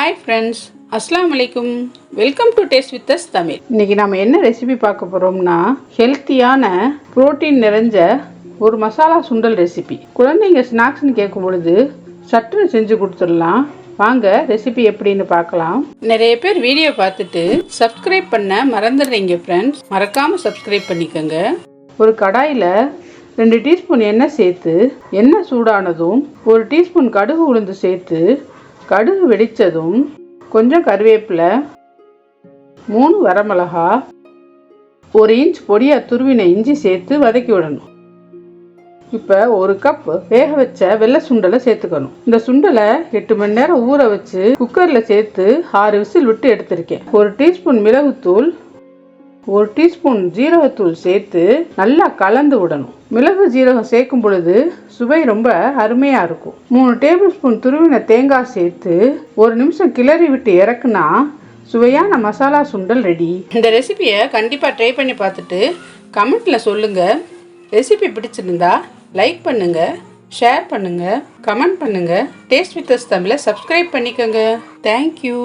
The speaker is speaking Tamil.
ஹாய் ஃப்ரெண்ட்ஸ், அஸ்ஸலாமு அலைக்கும். Welcome to taste with us Tamil. இன்னைக்கு நம்ம என்ன ரெசிபி பார்க்க போகிறோம்னா, ஹெல்த்தியான புரோட்டீன் நிறைஞ்ச ஒரு மசாலா சுண்டல் ரெசிபி. குழந்தைங்க ஸ்நாக்ஸ்னு கேட்கும் பொழுது சட்டுன்னு செஞ்சு கொடுத்துடலாம். வாங்க ரெசிபி எப்படின்னு பார்க்கலாம். நிறைய பேர் வீடியோ பார்த்துட்டு சப்ஸ்கிரைப் பண்ண மறந்துடுறீங்க ஃப்ரெண்ட்ஸ். மறக்காமல் சப்ஸ்கிரைப் பண்ணிக்கோங்க. ஒரு கடாயில் 2 டீஸ்பூன் எண்ணெய் சேர்த்து, எண்ணெய் சூடானதும் 1 டீஸ்பூன் கடுகு உளுந்து சேர்த்து, கடுகு வெடித்ததும் கொஞ்சம் கருவேப்பிலை, 3 வரமிளகா, 1 இன்ச் பொடியாக துருவின இஞ்சி சேர்த்து வதக்கி விடணும். இப்போ 1 கப் வேக வச்ச வெள்ளை சுண்டலை சேர்த்துக்கணும். இந்த சுண்டலை 8 மணி நேரம் ஊற வச்சு குக்கரில் சேர்த்து 6 விசில் விட்டு எடுத்திருக்கேன். 1 டீஸ்பூன் மிளகுத்தூள், 1 டீஸ்பூன் ஜீரகத்தூள் சேர்த்து நல்லா கலந்து விடணும். மிளகு ஜீரகம் சேர்க்கும் பொழுது சுவை ரொம்ப அருமையாக இருக்கும். 3 டேபிள் ஸ்பூன் துருவின தேங்காய் சேர்த்து 1 நிமிஷம் கிளறி விட்டு இறக்குனா சுவையான மசாலா சுண்டல் ரெடி. இந்த ரெசிபியை கண்டிப்பாக ட்ரை பண்ணி பார்த்துட்டு கமெண்ட்டில் சொல்லுங்கள். ரெசிபி பிடிச்சிருந்தா லைக் பண்ணுங்கள், ஷேர் பண்ணுங்கள், கமெண்ட் பண்ணுங்கள். டேஸ்ட் வித் அஸ் தமிழை சப்ஸ்கிரைப் பண்ணிக்கோங்க. தேங்க்யூ.